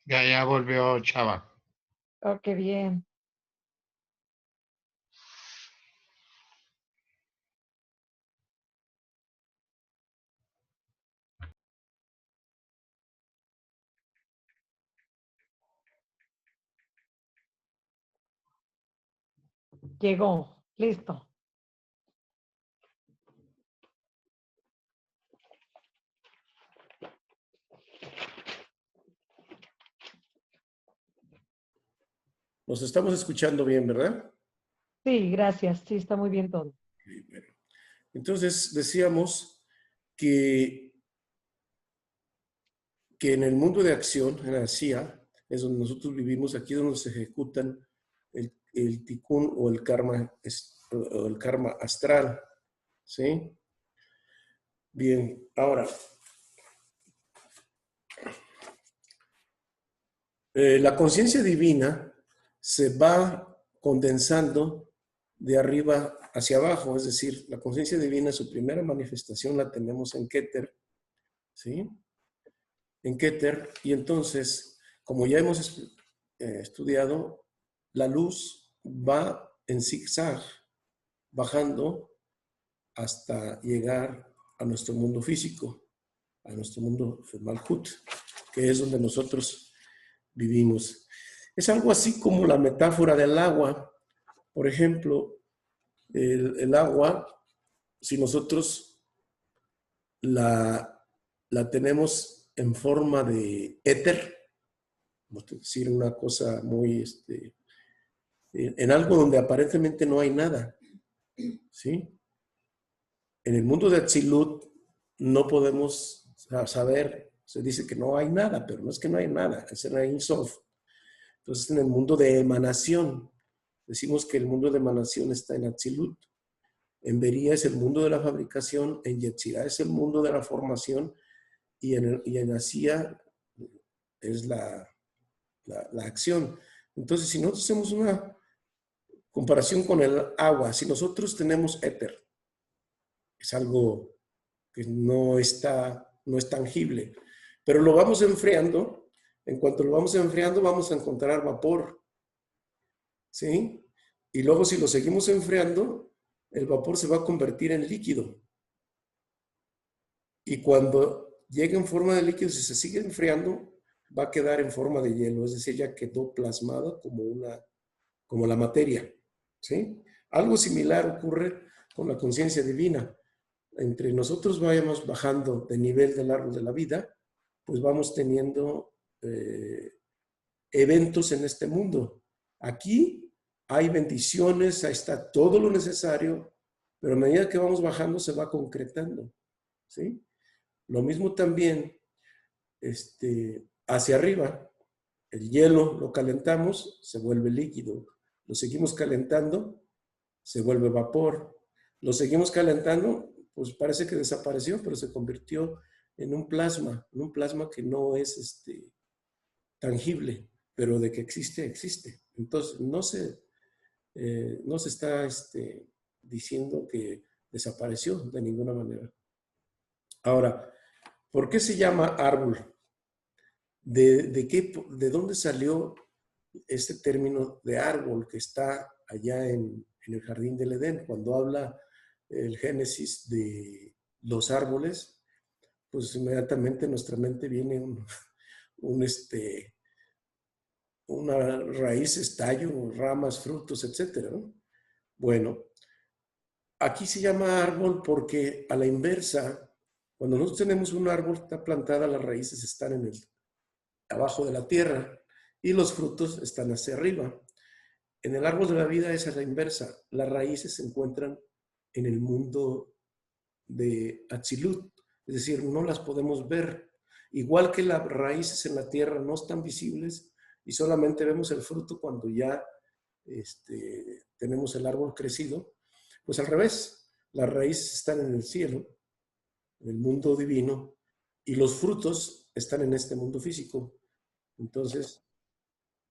Ya volvió Chava. Oh, qué bien. Llegó. Listo. Nos estamos escuchando bien, ¿verdad? Sí, gracias. Sí, está muy bien todo. Sí, bueno. Entonces, decíamos que, que en el mundo de acción, en la CIA, es donde nosotros vivimos, aquí es donde se ejecutan el tikkun o el karma astral, ¿sí? Bien, ahora, la conciencia divina se va condensando de arriba hacia abajo, es decir, la conciencia divina, su primera manifestación la tenemos en Keter, ¿sí? En Keter, y entonces, como ya hemos estudiado, la luz va en zigzag, bajando hasta llegar a nuestro mundo físico, a nuestro mundo Malhut, que es donde nosotros vivimos. Es algo así como la metáfora del agua. Por ejemplo, el agua, si nosotros la tenemos en forma de éter, vamos a decir una cosa muy, en algo donde aparentemente no hay nada, ¿sí? En el mundo de Atzilut no podemos saber, se dice que no hay nada, pero no es que no hay nada, es en Ein Sof. Entonces, en el mundo de emanación, decimos que el mundo de emanación está en Atzilut. En Bería es el mundo de la fabricación, en Yetzirah es el mundo de la formación y en Asía es la acción. Entonces, si nosotros hacemos una comparación con el agua, si nosotros tenemos éter, es algo que no es tangible, pero lo vamos enfriando, en cuanto lo vamos enfriando vamos a encontrar vapor, ¿sí? Y luego si lo seguimos enfriando, el vapor se va a convertir en líquido. Y cuando llegue en forma de líquido, si se sigue enfriando, va a quedar en forma de hielo, es decir, ya quedó plasmada como la materia, ¿sí? Algo similar ocurre con la conciencia divina. Entre nosotros vayamos bajando de nivel del árbol de la vida, pues vamos teniendo eventos en este mundo. Aquí hay bendiciones, ahí está todo lo necesario, pero a medida que vamos bajando se va concretando, ¿sí? Lo mismo también hacia arriba, el hielo lo calentamos, se vuelve líquido. Lo seguimos calentando, se vuelve vapor. Lo seguimos calentando, pues parece que desapareció, pero se convirtió en un plasma que no es tangible, pero de que existe, existe. Entonces, no se está diciendo que desapareció de ninguna manera. Ahora, ¿por qué se llama árbol? ¿De dónde salió este término de árbol que está allá en el jardín del Edén? Cuando habla el Génesis de los árboles, pues inmediatamente en nuestra mente viene una raíz, tallo, ramas, frutos, etcétera, ¿no? Bueno, aquí se llama árbol porque a la inversa, cuando nosotros tenemos un árbol, está plantada, las raíces están abajo de la tierra y los frutos están hacia arriba. En el árbol de la vida es a la inversa. Las raíces se encuentran en el mundo de Atzilut, es decir, no las podemos ver. Igual que las raíces en la tierra no están visibles y solamente vemos el fruto cuando ya tenemos el árbol crecido, pues al revés, las raíces están en el cielo, en el mundo divino, y los frutos están en este mundo físico. Entonces,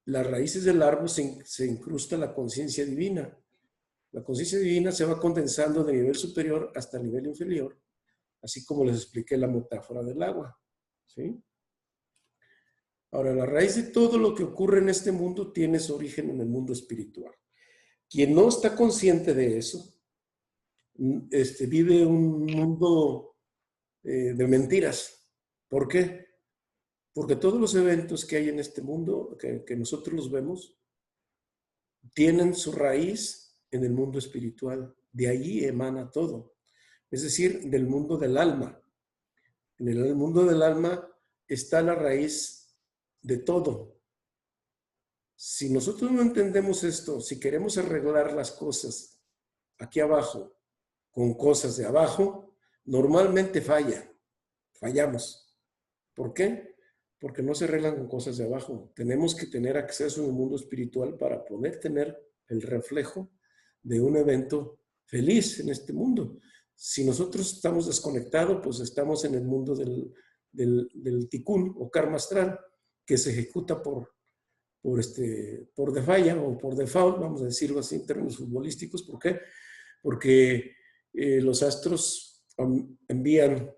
las raíces del árbol se incrusta la conciencia divina. La conciencia divina se va condensando de nivel superior hasta el nivel inferior, así como les expliqué la metáfora del agua, ¿sí? Ahora, la raíz de todo lo que ocurre en este mundo tiene su origen en el mundo espiritual. Quien no está consciente de eso, vive un mundo de mentiras. ¿Por qué? Porque todos los eventos que hay en este mundo, que nosotros los vemos, tienen su raíz en el mundo espiritual. De allí emana todo. Es decir, del mundo del alma. En el mundo del alma está la raíz de todo. Si nosotros no entendemos esto, si queremos arreglar las cosas aquí abajo con cosas de abajo, normalmente fallamos. ¿Por qué? Porque no se arreglan con cosas de abajo. Tenemos que tener acceso en el mundo espiritual para poder tener el reflejo de un evento feliz en este mundo. Si nosotros estamos desconectados, pues estamos en el mundo del tikkun o karma astral, que se ejecuta por de falla o por default, vamos a decirlo así en términos futbolísticos. ¿Por qué? Porque los astros envían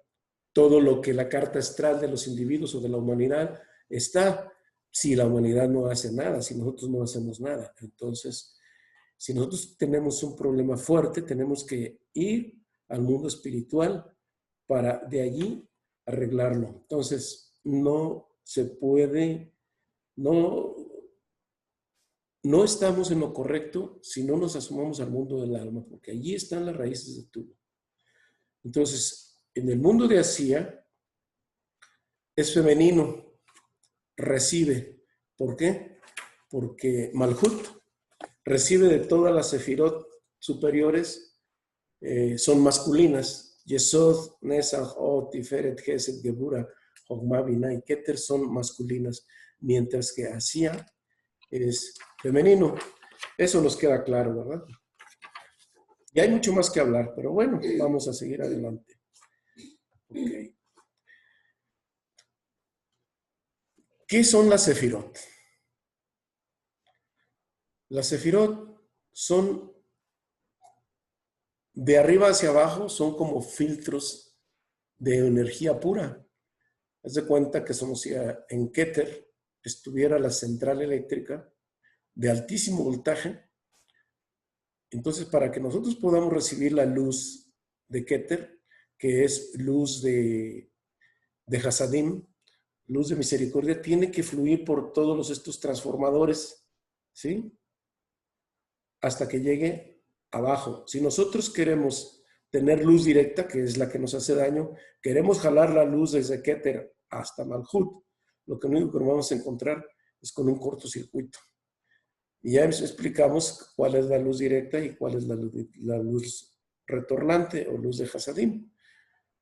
todo lo que la carta astral de los individuos o de la humanidad está, si la humanidad no hace nada, si nosotros no hacemos nada. Entonces, si nosotros tenemos un problema fuerte, tenemos que ir al mundo espiritual para de allí arreglarlo. Entonces, no se puede, no estamos en lo correcto si no nos asomamos al mundo del alma, porque allí están las raíces de todo. Entonces, en el mundo de Asía, es femenino, recibe. ¿Por qué? Porque Malhut recibe de todas las sefirot superiores, son masculinas. Yesod, Nesach, Od, Tiferet, Gesed, Gebura, Jogma, Binah y Keter son masculinas, mientras que Asía es femenino. Eso nos queda claro, ¿verdad? Y hay mucho más que hablar, pero bueno, vamos a seguir adelante. Okay. ¿Qué son las sefirot? Las sefirot son de arriba hacia abajo, son como filtros de energía pura. Haz de cuenta que somos si en Keter estuviera la central eléctrica de altísimo voltaje. Entonces, para que nosotros podamos recibir la luz de Keter, que es luz de Hasadim, luz de misericordia, tiene que fluir por todos estos transformadores, ¿sí? Hasta que llegue abajo. Si nosotros queremos tener luz directa, que es la que nos hace daño, queremos jalar la luz desde Keter hasta Malhut, lo que único que nos vamos a encontrar es con un cortocircuito. Y ya explicamos cuál es la luz directa y cuál es la luz retornante o luz de Hasadim.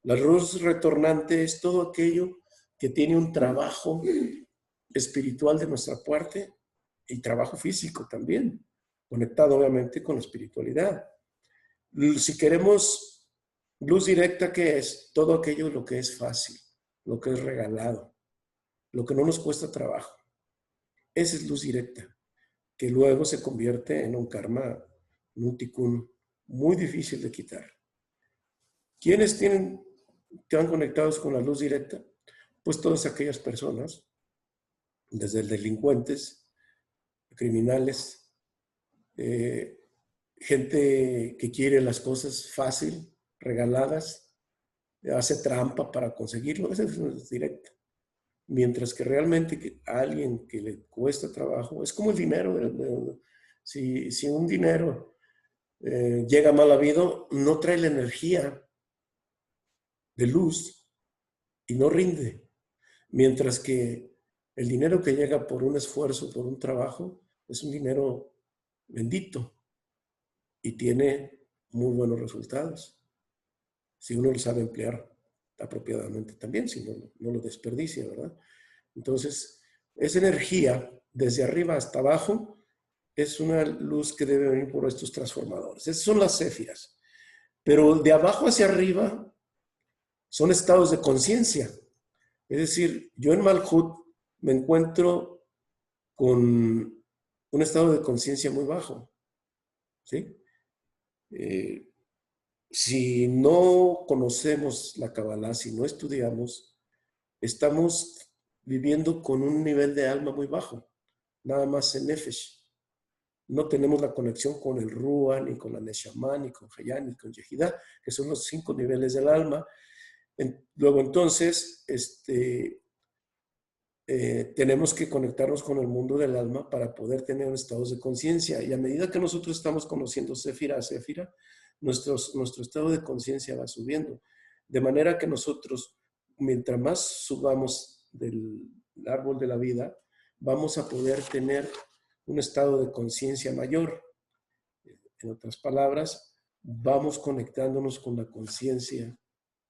La luz retornante es todo aquello que tiene un trabajo espiritual de nuestra parte y trabajo físico también, conectado obviamente con la espiritualidad. Si queremos luz directa, ¿qué es? Todo aquello lo que es fácil, lo que es regalado, lo que no nos cuesta trabajo. Esa es luz directa, que luego se convierte en un karma, en un tikkun muy difícil de quitar. ¿Quiénes están conectados con la luz directa? Pues todas aquellas personas, desde delincuentes, criminales, gente que quiere las cosas fácil, regaladas, hace trampa para conseguirlo, esa es luz directa. Mientras que realmente a alguien que le cuesta trabajo, es como el dinero. Si un dinero llega mal habido, no trae la energía de luz y no rinde. Mientras que el dinero que llega por un esfuerzo, por un trabajo, es un dinero bendito y tiene muy buenos resultados. Si uno lo sabe emplear apropiadamente también, si no lo desperdicia, ¿verdad? Entonces, esa energía, desde arriba hasta abajo, es una luz que debe venir por estos transformadores. Esas son las séfiras. Pero de abajo hacia arriba son estados de conciencia. Es decir, yo en Malhut me encuentro con un estado de conciencia muy bajo. ¿Sí? Si no conocemos la Kabbalah, si no estudiamos, estamos viviendo con un nivel de alma muy bajo, nada más en Nefesh. No tenemos la conexión con el Ruah, ni con la Neshama, ni con Hayah, ni con Yehidah, que son los 5 niveles del alma. Luego entonces, tenemos que conectarnos con el mundo del alma para poder tener estados de conciencia. Y a medida que nosotros estamos conociendo Séfira a Séfira, nuestro estado de conciencia va subiendo. De manera que nosotros, mientras más subamos del árbol de la vida, vamos a poder tener un estado de conciencia mayor. En otras palabras, vamos conectándonos con la conciencia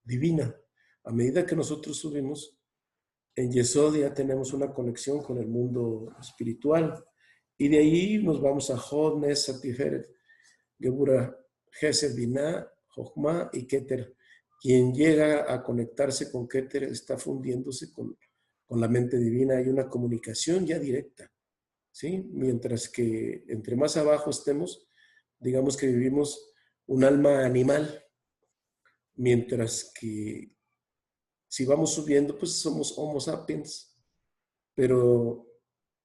divina. A medida que nosotros subimos, en Yesod ya tenemos una conexión con el mundo espiritual. Y de ahí nos vamos a Hod, Nes, Tiferet, Gebura, Gesed, Binah, Jochma y Keter. Quien llega a conectarse con Keter está fundiéndose con la mente divina. Hay una comunicación ya directa, ¿sí? Mientras que entre más abajo estemos, digamos que vivimos un alma animal, mientras que si vamos subiendo, pues somos Homo sapiens, pero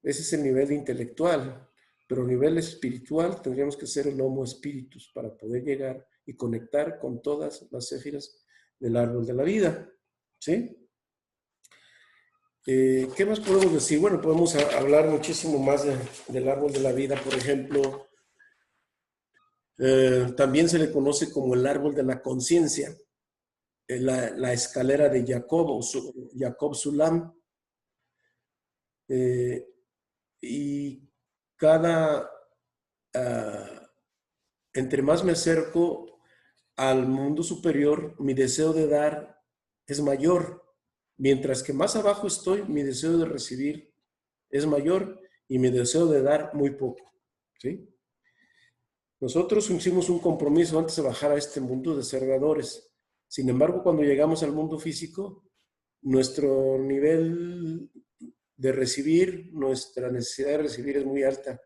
ese es el nivel intelectual, pero a nivel espiritual tendríamos que ser el Homo Spiritus para poder llegar y conectar con todas las séfiras del árbol de la vida, ¿sí? ¿Qué más podemos decir? Bueno, podemos hablar muchísimo más del árbol de la vida, por ejemplo. También se le conoce como el árbol de la conciencia, la escalera de Jacob, Jacob Sulam. Y entre más me acerco al mundo superior, mi deseo de dar es mayor. Mientras que más abajo estoy, mi deseo de recibir es mayor y mi deseo de dar muy poco, ¿sí? Nosotros hicimos un compromiso antes de bajar a este mundo de ser dadores. Sin embargo, cuando llegamos al mundo físico, nuestro nivel de recibir, nuestra necesidad de recibir es muy alta,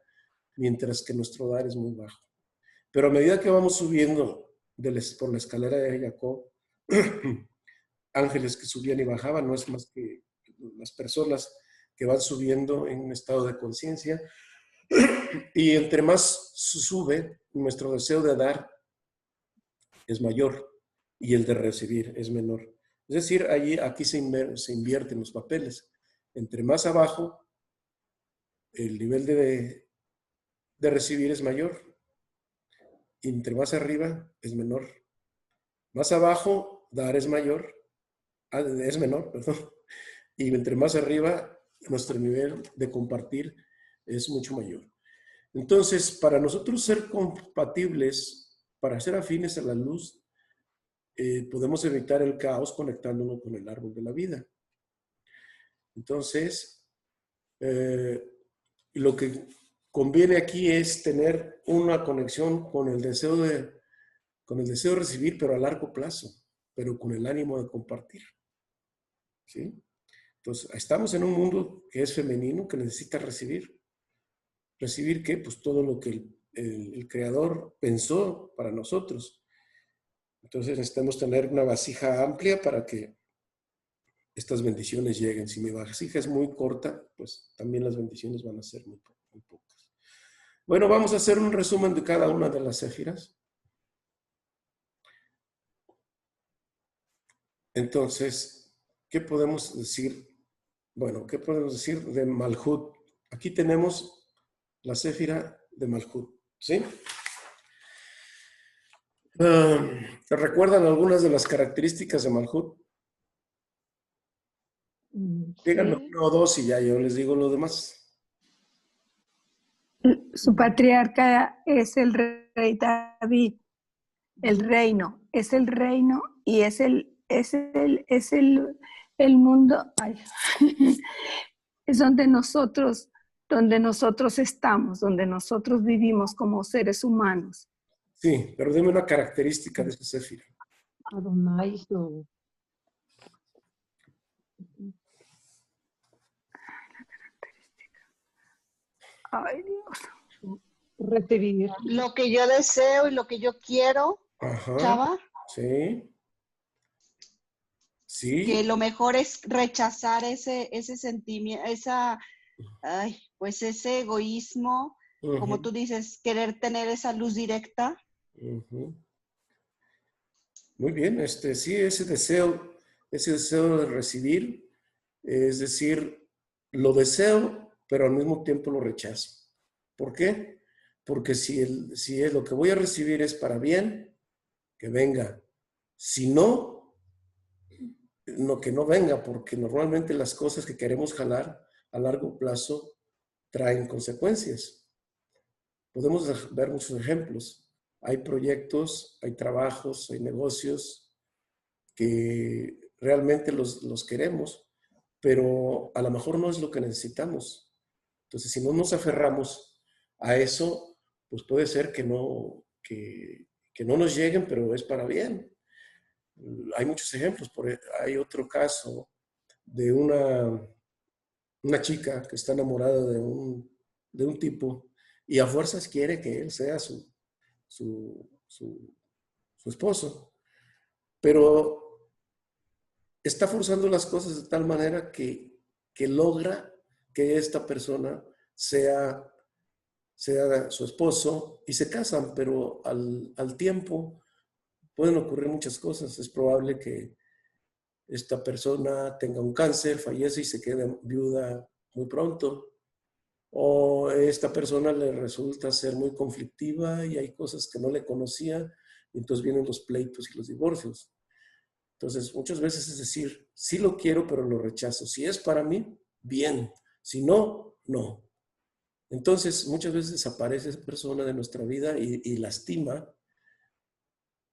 mientras que nuestro dar es muy bajo. Pero a medida que vamos subiendo por la escalera de Jacob, ángeles que subían y bajaban, no es más que las personas que van subiendo en un estado de conciencia. Y entre más sube, nuestro deseo de dar es mayor y el de recibir es menor. Es decir, aquí se invierten los papeles. Entre más abajo, el nivel de recibir es mayor. Y entre más arriba, es menor. Más abajo, dar es mayor. Es menor, perdón. Y entre más arriba, nuestro nivel de compartir es mucho mayor. Entonces, para nosotros ser compatibles, para ser afines a la luz, podemos evitar el caos conectándonos con el árbol de la vida. Entonces, lo que conviene aquí es tener una conexión con el deseo de recibir, pero a largo plazo, pero con el ánimo de compartir. ¿Sí? Entonces, estamos en un mundo que es femenino, que necesita recibir. ¿Recibir qué? Pues todo lo que el Creador pensó para nosotros. Entonces necesitamos tener una vasija amplia para que estas bendiciones lleguen. Si mi vasija es muy corta, pues también las bendiciones van a ser muy pocas. Bueno, vamos a hacer un resumen de cada una de las séfiras. Entonces, ¿qué podemos decir? Bueno, ¿qué podemos decir de Malhut? Aquí tenemos la séfira de Malhut, ¿sí? ¿Recuerdan algunas de las características de Malhut? Díganme Sí. 1 o 2 y ya yo les digo lo demás. Su patriarca es el rey David, el reino, es el reino y es el mundo, es donde nosotros estamos, donde nosotros vivimos como seres humanos. Sí, pero dime una característica de esa séfira. Adonai, su... Ay, Dios. Recibir. Lo que yo deseo y lo que yo quiero, Ajá. Chava. Sí. Sí. lo mejor es rechazar ese sentimiento, pues ese egoísmo, como Ujú, tú dices, querer tener esa luz directa. ujú. Muy bien, sí, ese deseo de recibir, es decir, lo deseo, pero al mismo tiempo lo rechazo. ¿Por qué? Porque si es lo que voy a recibir es para bien, que venga. Si no, no, que no venga, porque normalmente las cosas que queremos jalar a largo plazo traen consecuencias. Podemos ver muchos ejemplos. Hay proyectos, hay trabajos, hay negocios que realmente los queremos, pero a lo mejor no es lo que necesitamos. Entonces, si no nos aferramos a eso, pues puede ser que no nos lleguen, pero es para bien. Hay muchos ejemplos. Hay otro caso de una chica que está enamorada de un tipo y a fuerzas quiere que él sea su, su, su esposo, pero está forzando las cosas de tal manera que logra que esta persona sea su esposo y se casan, pero al tiempo pueden ocurrir muchas cosas. Es probable que esta persona tenga un cáncer, fallece y se quede viuda muy pronto. O esta persona le resulta ser muy conflictiva y hay cosas que no le conocía, y entonces vienen los pleitos y los divorcios. Entonces, muchas veces es decir, sí lo quiero, pero lo rechazo. Si es para mí, bien. Si no, no. Entonces, muchas veces desaparece esa persona de nuestra vida y lastima,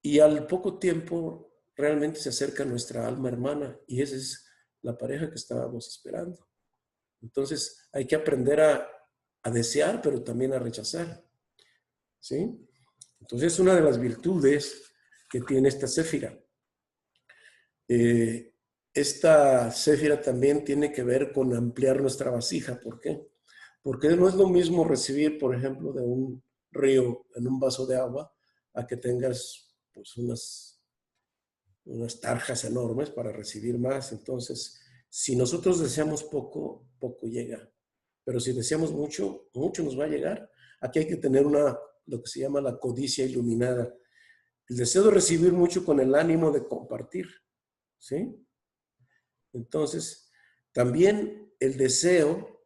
y al poco tiempo realmente se acerca a nuestra alma hermana, y esa es la pareja que estábamos esperando. Entonces, hay que aprender a desear, pero también a rechazar. ¿Sí? Entonces, es una de las virtudes que tiene esta céfira. Esta céfira también tiene que ver con ampliar nuestra vasija. ¿Por qué? Porque no es lo mismo recibir, por ejemplo, de un río en un vaso de agua, a que tengas pues unas tarjas enormes para recibir más. Entonces, si nosotros deseamos poco, poco llega. Pero si deseamos mucho, mucho nos va a llegar. Aquí hay que tener lo que se llama la codicia iluminada. El deseo de recibir mucho con el ánimo de compartir. ¿Sí? Entonces, también el deseo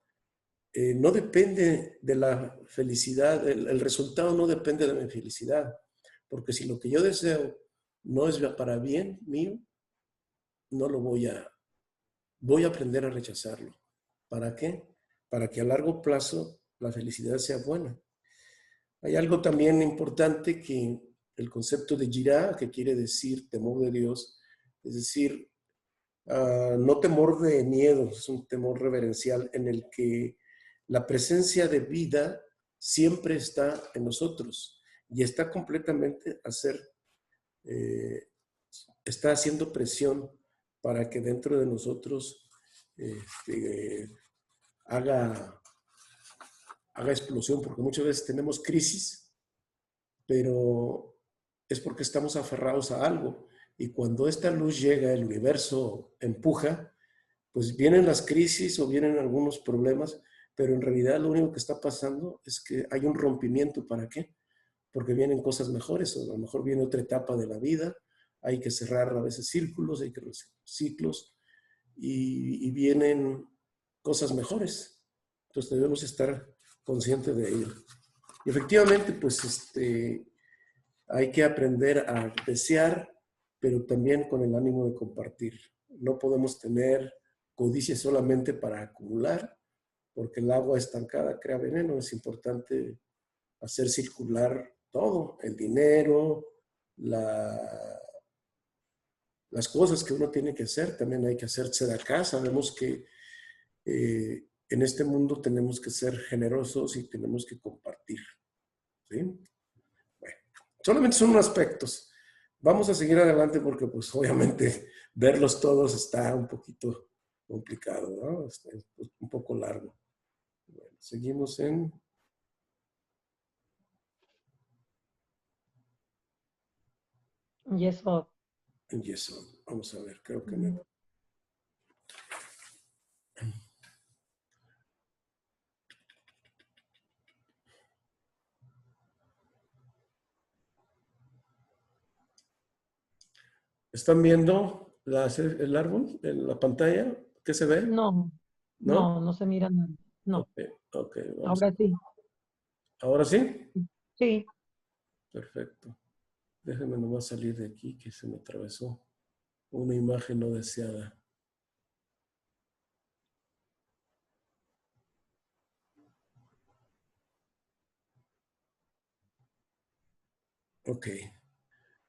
no depende de la felicidad, el resultado no depende de mi felicidad, porque si lo que yo deseo no es para bien mío, no lo voy a aprender a rechazarlo. ¿Para qué? Para que a largo plazo la felicidad sea buena. Hay algo también importante que el concepto de yirá, que quiere decir temor de Dios, es decir, no temor de miedo, es un temor reverencial en el que la presencia de vida siempre está en nosotros y está completamente está haciendo presión para que dentro de nosotros haga explosión, porque muchas veces tenemos crisis, pero es porque estamos aferrados a algo. Y cuando esta luz llega, el universo empuja, pues vienen las crisis o vienen algunos problemas, pero en realidad lo único que está pasando es que hay un rompimiento. ¿Para qué? Porque vienen cosas mejores, o a lo mejor viene otra etapa de la vida, hay que cerrar a veces círculos, hay que cerrar ciclos, y vienen cosas mejores. Entonces debemos estar conscientes de ello. Y efectivamente, pues hay que aprender a desear, pero también con el ánimo de compartir. No podemos tener codicia solamente para acumular, porque el agua estancada crea veneno. Es importante hacer circular todo, el dinero, las cosas que uno tiene que hacer. También hay que hacerse de acá. Sabemos que en este mundo tenemos que ser generosos y tenemos que compartir. ¿Sí? Bueno, solamente son unos aspectos. Vamos a seguir adelante porque pues obviamente verlos todos está un poquito complicado, ¿no? Es un poco largo. Bueno, seguimos en Yesod. Yesod. Vamos a ver, creo que Mm. ¿Están viendo el árbol en la pantalla? ¿Qué se ve? No, ¿No? no se mira nada. No, Ok, ok, vamos. ahora sí. ¿Ahora sí? Sí, Perfecto. Déjenme nomás salir de aquí que se me atravesó una imagen no deseada. Ok.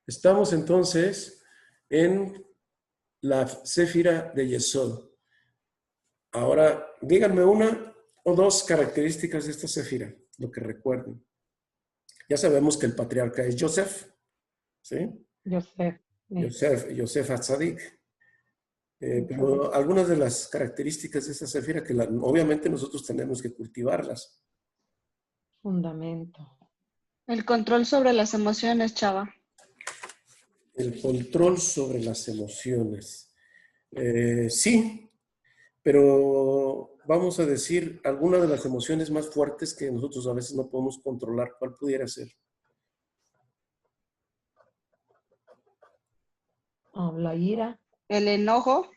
Estamos entonces en la Séfira de Yesod. Ahora, díganme una o dos características de esta Séfira, lo que recuerden. Ya sabemos que el patriarca es Yosef, ¿sí? Yosef. Yosef Hatzadik. Pero algunas de las características de esta Séfira que obviamente nosotros tenemos que cultivarlas. Fundamento. El control sobre las emociones, Chava. El control sobre las emociones. Sí, pero vamos a decir alguna de las emociones más fuertes que nosotros a veces no podemos controlar. ¿Cuál pudiera ser? La ira. El enojo.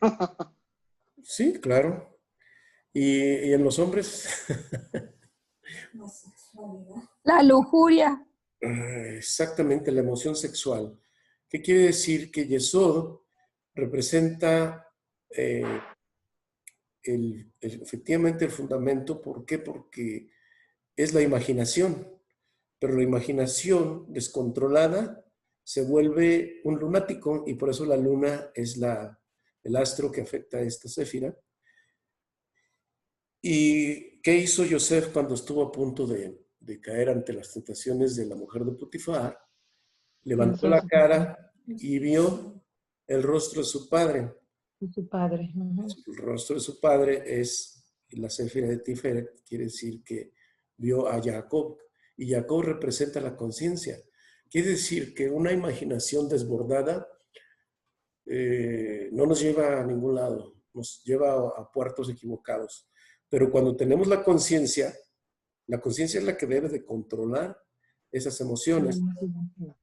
Sí, claro. ¿Y en los hombres? La lujuria. Exactamente, la emoción sexual. ¿Qué quiere decir? Que Yesod representa efectivamente el fundamento. ¿Por qué? Porque es la imaginación, pero la imaginación descontrolada se vuelve un lunático y por eso la luna es el astro que afecta a esta Séfira. ¿Y qué hizo Yosef cuando estuvo a punto de caer ante las tentaciones de la mujer de Potifar? Levantó la cara y vio el rostro de su padre. Y su padre. El rostro de su padre es la Séfira de Tiferet, quiere decir que vio a Jacob, y Jacob representa la conciencia. Quiere decir que una imaginación desbordada no nos lleva a ningún lado, nos lleva a puertos equivocados. Pero cuando tenemos la conciencia es la que debe de controlar esas emociones,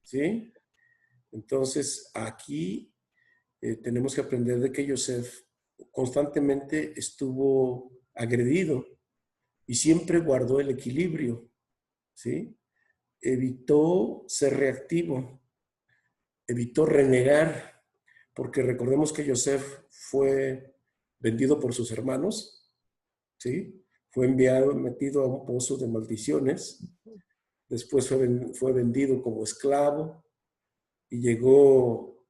¿sí? Entonces, aquí tenemos que aprender de que Yosef constantemente estuvo agredido y siempre guardó el equilibrio, ¿sí? Evitó ser reactivo, evitó renegar, porque recordemos que Yosef fue vendido por sus hermanos, ¿sí? Fue metido a un pozo de maldiciones, después fue vendido como esclavo y llegó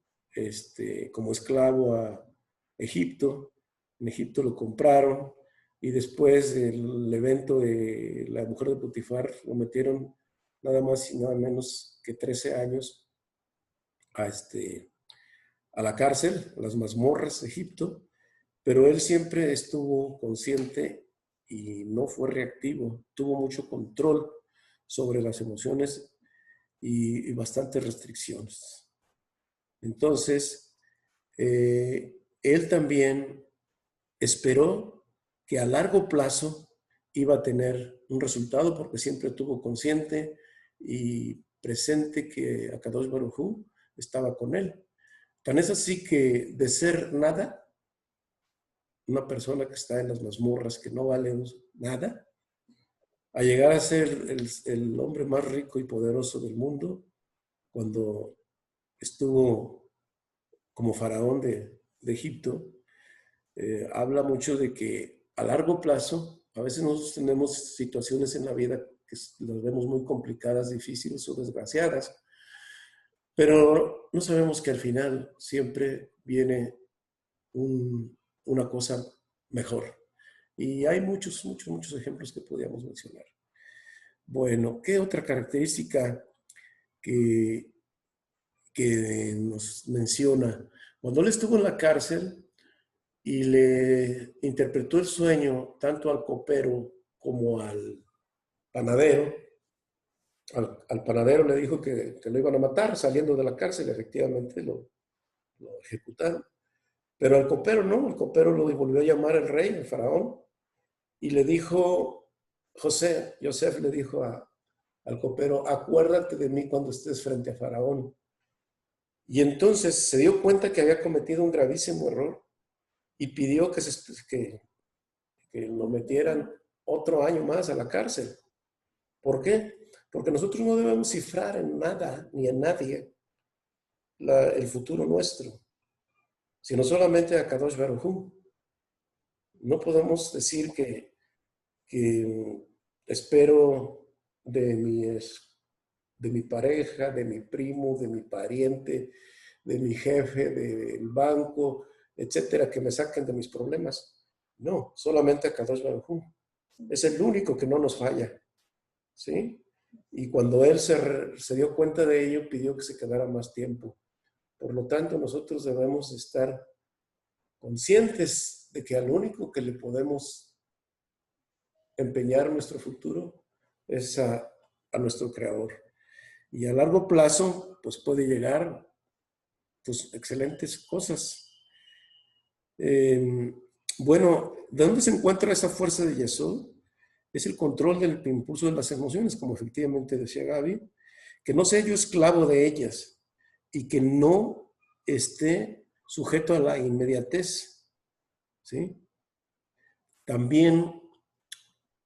como esclavo a Egipto. En Egipto lo compraron y después del evento de la mujer de Potifar lo metieron nada más y nada menos que 13 años a la cárcel, a las mazmorras de Egipto, pero él siempre estuvo consciente y no fue reactivo, tuvo mucho control sobre las emociones y bastantes restricciones. Entonces, él también esperó que a largo plazo iba a tener un resultado porque siempre tuvo consciente y presente que Akadosh Baruj Hu estaba con él. Tan es así que de ser nada, una persona que está en las mazmorras, que no vale nada, a llegar a ser el hombre más rico y poderoso del mundo, cuando estuvo como faraón de Egipto, habla mucho de que a largo plazo, a veces nosotros tenemos situaciones en la vida que las vemos muy complicadas, difíciles o desgraciadas, pero no sabemos que al final siempre viene una cosa mejor. Y hay muchos ejemplos que podríamos mencionar. Bueno, ¿qué otra característica que nos menciona? Cuando él estuvo en la cárcel y le interpretó el sueño tanto al copero como al panadero, al panadero le dijo que lo iban a matar saliendo de la cárcel, efectivamente lo ejecutaron. Pero al copero no, el copero lo volvió a llamar el rey, el faraón, y le dijo, Yosef le dijo al copero, acuérdate de mí cuando estés frente a faraón. Y entonces se dio cuenta que había cometido un gravísimo error y pidió que lo metieran otro año más a la cárcel. ¿Por qué? Porque nosotros no debemos cifrar en nada ni en nadie el futuro nuestro, sino solamente a Kadosh Baruj Hu. No podemos decir que espero de mi pareja, de mi primo, de mi pariente, de mi jefe, del banco, etcétera, que me saquen de mis problemas. No, solamente a Kadosh Baruj Hu. Es el único que no nos falla, ¿sí? Y cuando él se dio cuenta de ello, pidió que se quedara más tiempo. Por lo tanto, nosotros debemos estar conscientes de que al único que le podemos empeñar nuestro futuro es a nuestro Creador. Y a largo plazo, pues puede llegar pues, excelentes cosas. Bueno, ¿de dónde se encuentra esa fuerza de Yesod? Es el control del impulso de las emociones, como efectivamente decía Gaby, que no sea yo esclavo de ellas y que no esté sujeto a la inmediatez, ¿sí? También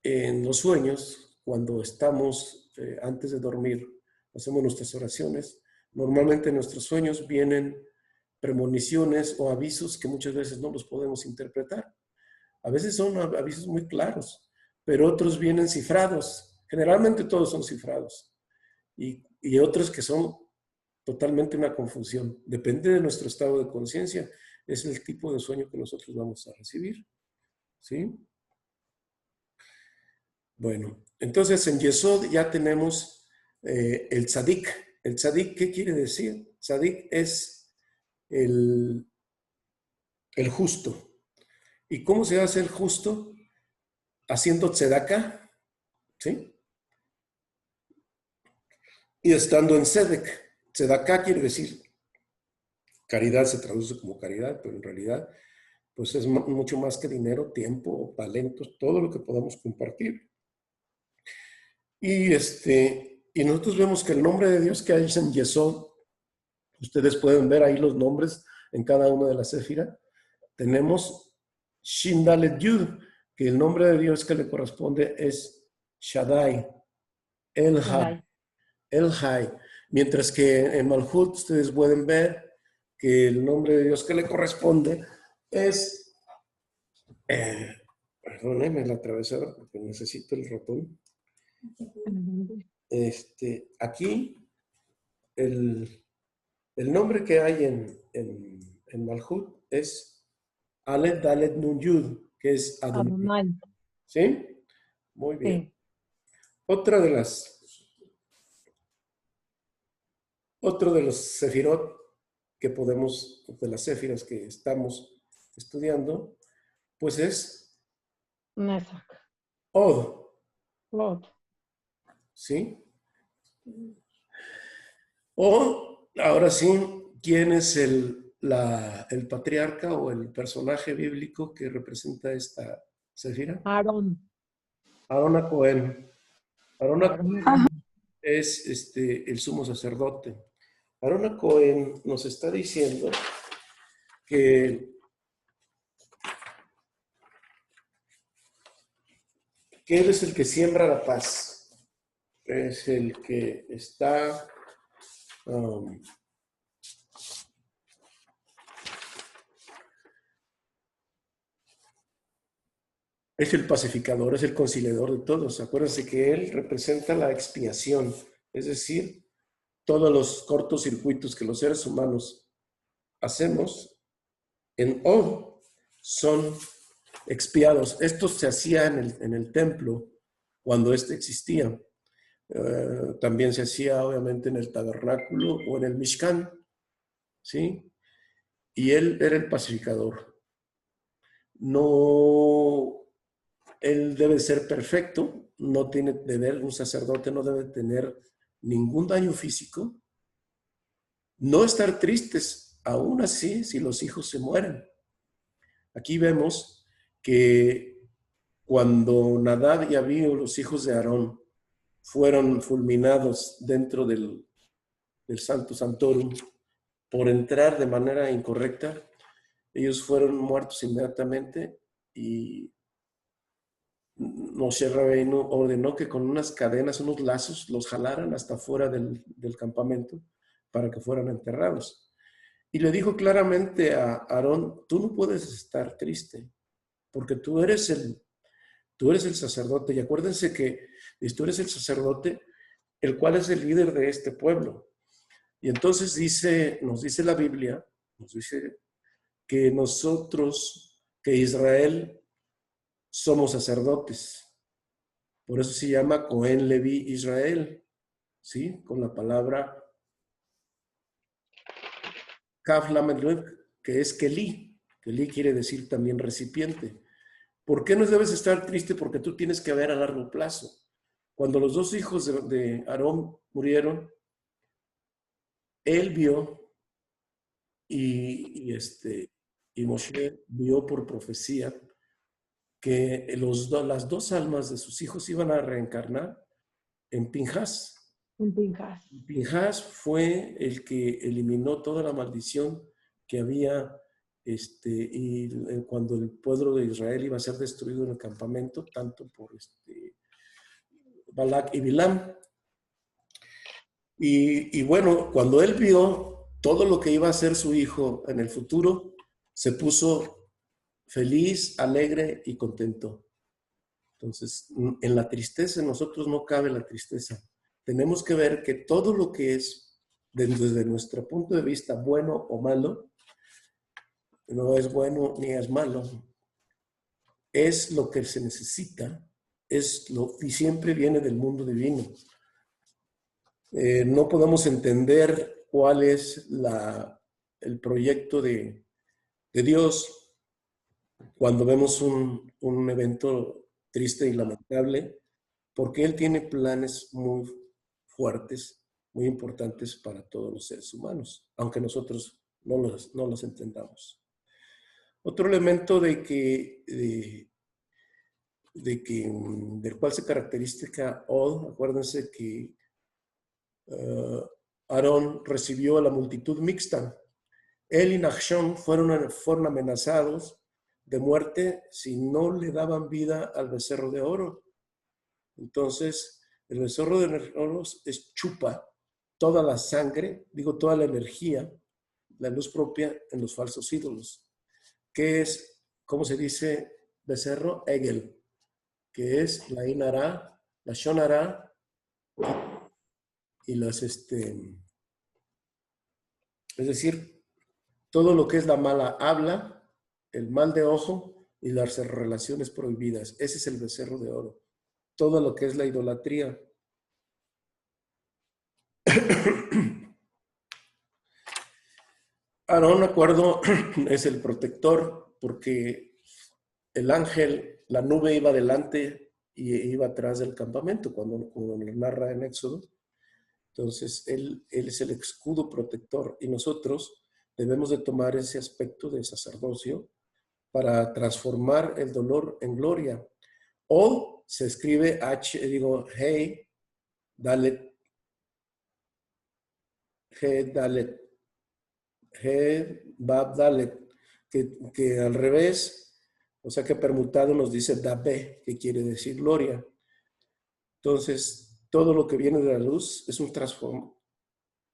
en los sueños, cuando estamos antes de dormir, hacemos nuestras oraciones, normalmente en nuestros sueños vienen premoniciones o avisos que muchas veces no los podemos interpretar. A veces son avisos muy claros, pero otros vienen cifrados. Generalmente todos son cifrados. Y otros que son totalmente una confusión. Depende de nuestro estado de conciencia. Es el tipo de sueño que nosotros vamos a recibir. ¿Sí? Bueno, entonces en Yesod ya tenemos el tzadik. ¿El tzadik qué quiere decir? Tzadik es el justo. ¿Y cómo se hace el justo? Haciendo tzedakah, ¿sí? Y estando en tzedek. Tzedakah quiere decir caridad, se traduce como caridad, pero en realidad pues es mucho más que dinero, tiempo, talentos, todo lo que podamos compartir. Y nosotros vemos que el nombre de Dios que hay en Yesod, ustedes pueden ver ahí los nombres en cada una de las séfiras. Tenemos Shin Dalet Yud, que el nombre de Dios que le corresponde es Shaddai, El-Hai. Mientras que en Malhut ustedes pueden ver que el nombre de Dios que le corresponde es, perdónenme la atravesada porque necesito el ratón. Aquí el nombre que hay en Malhut es Aleph Dalet Nun Yud, que es Adonai. ¿Sí? Muy bien. Sí. Otro de los sefirot que podemos, de las séfiras que estamos estudiando, pues es Nesak. Od. Od. ¿Sí? O, ahora sí, ¿quién es el patriarca o el personaje bíblico que representa esta sefira? Aarón. Aarón a Cohen. Aarón a Cohen es el sumo sacerdote. Aarón a Cohen nos está diciendo que él es el que siembra la paz. Es el que está es el pacificador, es el conciliador de todos. Acuérdense que él representa la expiación, es decir, todos los cortocircuitos que los seres humanos hacemos en Od son expiados. Esto se hacía en el templo cuando existía. También se hacía obviamente en el tabernáculo o en el Mishkan, ¿sí? Y él era el pacificador. No, él debe ser perfecto, no tiene deber, un sacerdote no debe tener ningún daño físico, no estar tristes, aún así, si los hijos se mueren. Aquí vemos que cuando Nadab y Abiú, los hijos de Aarón, fueron fulminados dentro del Santo Santorum por entrar de manera incorrecta, ellos fueron muertos inmediatamente y Moshe Rabbeinu ordenó que con unas cadenas, unos lazos, los jalaran hasta fuera del campamento para que fueran enterrados. Y le dijo claramente a Aarón, tú no puedes estar triste, porque tú eres el sacerdote. Y acuérdense que tú eres el sacerdote, el cual es el líder de este pueblo. Y entonces nos dice la Biblia, nos dice que nosotros, que Israel, somos sacerdotes. Por eso se llama Cohen Leví Israel, ¿sí? Con la palabra Kaf Lamed Rev, que es Kelí. Kelí quiere decir también recipiente. ¿Por qué no debes estar triste? Porque tú tienes que ver a largo plazo. Cuando los dos hijos de Aarón murieron, él vio y Moshe vio por profecía que las dos almas de sus hijos iban a reencarnar en Pinhas. En Pinhas. Pinhas fue el que eliminó toda la maldición que había cuando el pueblo de Israel iba a ser destruido en el campamento, tanto por Balak y Bilam. Y bueno, cuando él vio todo lo que iba a hacer su hijo en el futuro, se puso feliz, alegre y contento. Entonces, en la tristeza, en nosotros no cabe la tristeza. Tenemos que ver que todo lo que es, desde nuestro punto de vista, bueno o malo, no es bueno ni es malo. Es lo que se necesita, y siempre viene del mundo divino. No podemos entender cuál es el proyecto de Dios cuando vemos un evento triste y lamentable, porque Él tiene planes muy fuertes, muy importantes para todos los seres humanos, aunque nosotros no los entendamos. Otro elemento del cual se caracteriza Od, acuérdense que Aarón recibió a la multitud mixta. Él y Nachshon fueron amenazados de muerte si no le daban vida al becerro de oro. Entonces, el becerro de oro chupa toda la sangre, toda la energía, la luz propia en los falsos ídolos. Que es, ¿cómo se dice becerro? Egel, que es la Inara, la Shonara y es decir, todo lo que es la mala habla, el mal de ojo y las relaciones prohibidas. Ese es el becerro de oro. Todo lo que es la idolatría. Aarón, acuerdo, es el protector porque el ángel, la nube iba delante y iba atrás del campamento, cuando lo narra en Éxodo. Entonces, él es el escudo protector y nosotros debemos de tomar ese aspecto de sacerdocio para transformar el dolor en gloria. O se escribe Hey, Dalet, He, Dalet, He, Bab, Dalet, que al revés, o sea que permutado nos dice Dabe, que quiere decir gloria. Entonces, todo lo que viene de la luz es un transformo.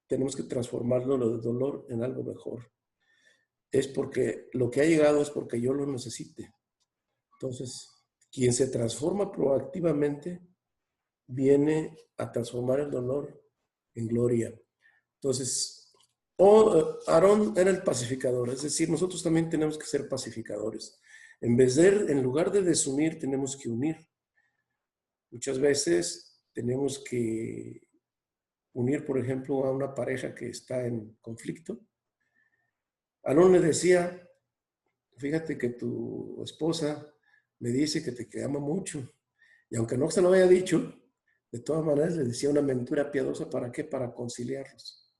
Tenemos que transformarlo, lo de dolor, en algo mejor. Es porque lo que ha llegado es porque yo lo necesite. Entonces, quien se transforma proactivamente viene a transformar el dolor en gloria. Entonces, Aarón era el pacificador, es decir, nosotros también tenemos que ser pacificadores. En lugar de desunir, tenemos que unir. Muchas veces tenemos que unir, por ejemplo, a una pareja que está en conflicto. Aarón le decía, fíjate que tu esposa me dice que te ama mucho. Y aunque no se lo haya dicho, de todas maneras le decía una mentira piadosa. ¿Para qué? Para conciliarlos.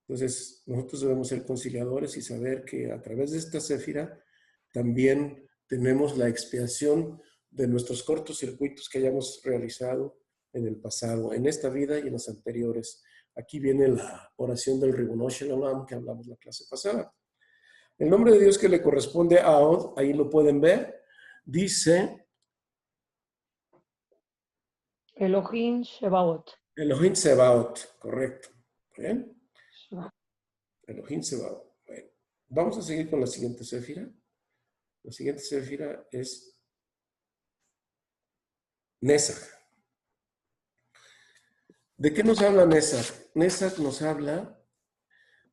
Entonces, nosotros debemos ser conciliadores y saber que a través de esta séfira también tenemos la expiación de nuestros cortocircuitos que hayamos realizado en el pasado, en esta vida y en las anteriores. Aquí viene la oración del Ribono Shel Olam que hablamos la clase pasada. El nombre de Dios que le corresponde a Od, ahí lo pueden ver, dice Elohim Shebaot. Elohim Sebaot, correcto. ¿Bien? Shebaot. Elohim Sebaot. Bueno, vamos a seguir con la siguiente séfira. La siguiente séfira es Nesach. ¿De qué nos habla Nesach? Nesach nos habla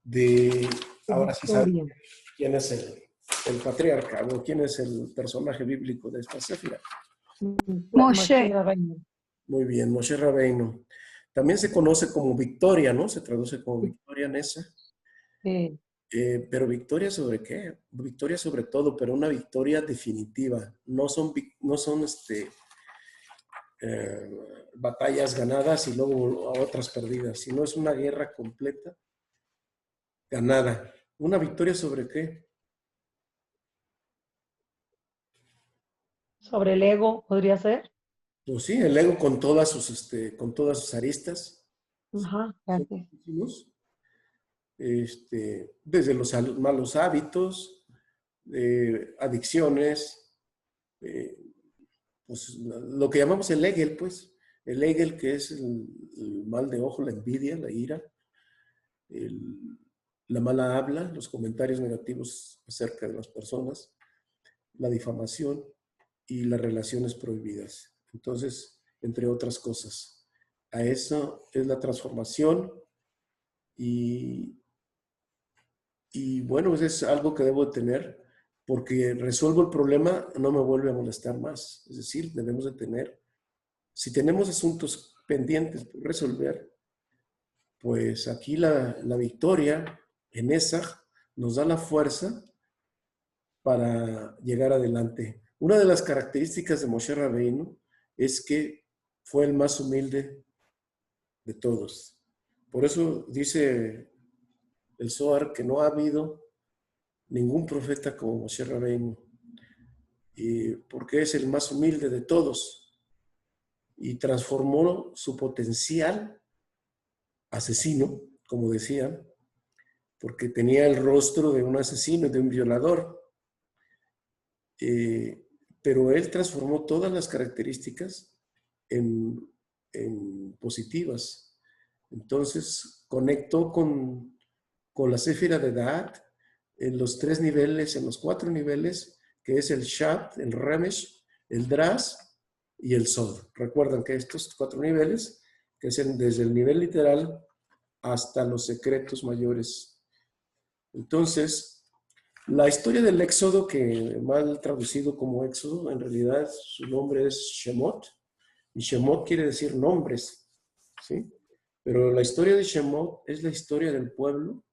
de, ahora sí saben Victoria. quién es el patriarca o quién es el personaje bíblico de esta séfira. Moshe. Rabbeinu. Muy bien, Moshe Rabbeinu. También se conoce como victoria, ¿no? Se traduce como victoria Nesach. Sí. Pero victoria sobre qué? Victoria sobre todo, pero una victoria definitiva. No son batallas ganadas y luego otras perdidas, sino es una guerra completa ganada. ¿Una victoria sobre qué? Sobre el ego, ¿podría ser? Pues sí, el ego con todas sus aristas. Ajá, Son gracias. muchísimos. Desde los malos hábitos, adicciones, pues lo que llamamos el Egel, pues. El Egel, que es el mal de ojo, la envidia, la ira, la mala habla, los comentarios negativos acerca de las personas, la difamación y las relaciones prohibidas. Entonces, entre otras cosas. A eso es la transformación y bueno, eso es algo que debo de tener porque resuelvo el problema, no me vuelve a molestar más. Es decir, debemos de tener, si tenemos asuntos pendientes por resolver, pues aquí la victoria en Nesach nos da la fuerza para llegar adelante. Una de las características de Moshe Rabbeinu es que fue el más humilde de todos. Por eso dice el Zohar que no ha habido ningún profeta como Moshe Rabbeinu, porque es el más humilde de todos y transformó su potencial asesino, como decían, porque tenía el rostro de un asesino, de un violador. Pero él transformó todas las características en positivas. Entonces conectó con la séfira de Da'at en los 3 niveles, en los 4 niveles, que es el Shat, el Remesh, el Dras y el Sod. Recuerdan que estos 4 niveles, que es desde el nivel literal hasta los secretos mayores. Entonces, la historia del Éxodo, que mal traducido como Éxodo, en realidad su nombre es Shemot, y Shemot quiere decir nombres, ¿sí? Pero la historia de Shemot es la historia del pueblo,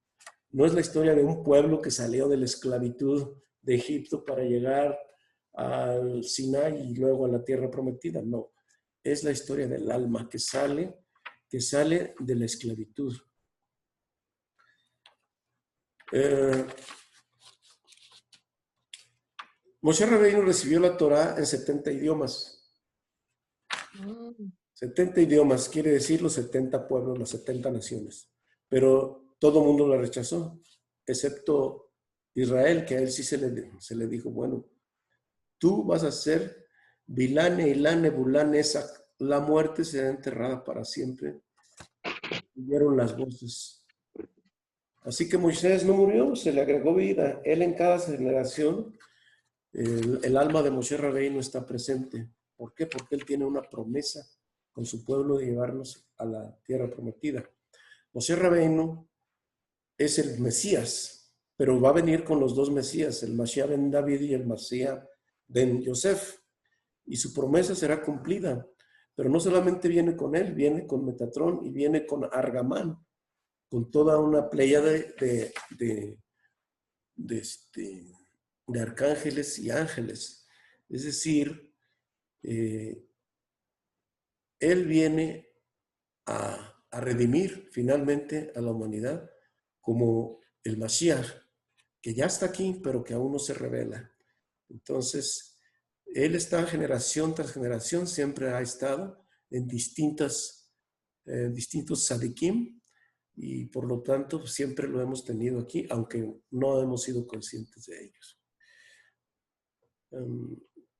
no es la historia de un pueblo que salió de la esclavitud de Egipto para llegar al Sinai y luego a la tierra prometida, no. Es la historia del alma que sale de la esclavitud. Moshe Rabbeinu recibió la Torá en 70 idiomas. 70 idiomas quiere decir los 70 pueblos, las 70 naciones. Pero todo el mundo la rechazó, excepto Israel, que a él sí se le dijo, bueno, tú vas a ser Bilane, Ilane, Bulane, Esach, la muerte será enterrada para siempre. Y oyeron las voces. Así que Moisés no murió, se le agregó vida. Él en cada generación, el alma de Moshe Rabbeinu está presente. ¿Por qué? Porque él tiene una promesa con su pueblo de llevarnos a la tierra prometida. Moshe Rabbeinu es el Mesías, pero va a venir con los 2 Mesías, el Mashiach ben David y el Mashiach ben Yosef. Y su promesa será cumplida. Pero no solamente viene con él, viene con Metatrón y viene con Argamán, con toda una pléyada de arcángeles y ángeles. Es decir, él viene a redimir finalmente a la humanidad como el Mashiach, que ya está aquí, pero que aún no se revela. Entonces, él está generación tras generación, siempre ha estado en distintos tzadikim, y por lo tanto pues, siempre lo hemos tenido aquí, aunque no hemos sido conscientes de ellos.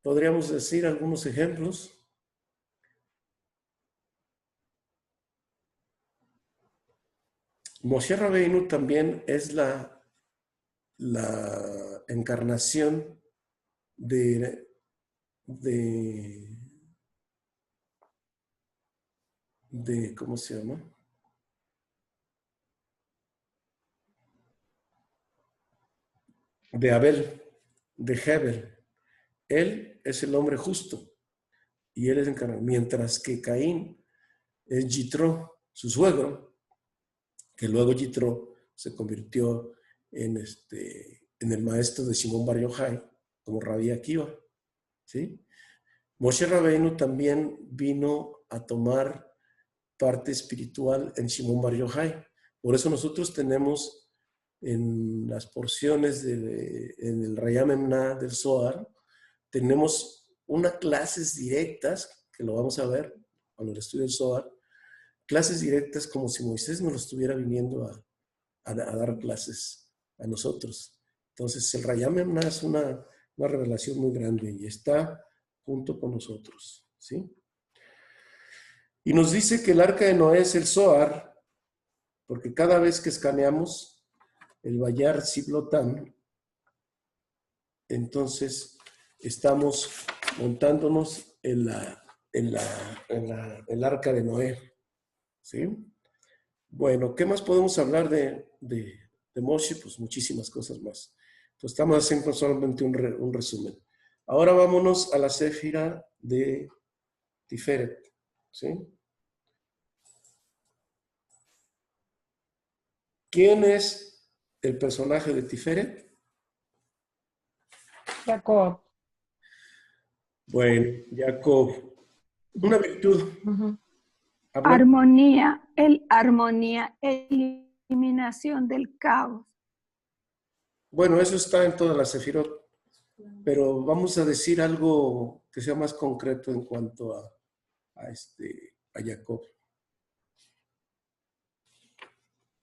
Podríamos decir algunos ejemplos. Moshe Rabbeinu también es la encarnación de ¿cómo se llama? De Abel, de Hebel. Él es el hombre justo y él es encarnado, mientras que Caín es Yitro, su suegro, que luego Yitro se convirtió en el maestro de Shimon Bar Yochai, como Rabbi Akiva, ¿sí? Moshe Rabbeinu también vino a tomar parte espiritual en Shimon Bar Yochai. Por eso nosotros tenemos en las porciones en el Rayam Emna del Zohar, tenemos unas clases directas, que lo vamos a ver cuando el estudio del Zohar, clases directas como si Moisés nos lo estuviera viniendo a dar clases a nosotros. Entonces el Rayam Emna es una revelación muy grande y está junto con nosotros, ¿sí? Y nos dice que el arca de Noé es el Zohar, porque cada vez que escaneamos el Bayar Siblotam, entonces estamos montándonos en el arca de Noé, ¿sí? Bueno, ¿qué más podemos hablar de Moshe? Pues muchísimas cosas más. Entonces estamos haciendo solamente un resumen. Ahora vámonos a la Séfira de Tiferet, ¿sí? ¿Quién es el personaje de Tiferet? Jacob. Bueno, Jacob. Una virtud. Ujú. Armonía, eliminación del caos. Bueno, eso está en todas las sefirot, pero vamos a decir algo que sea más concreto en cuanto a Jacob.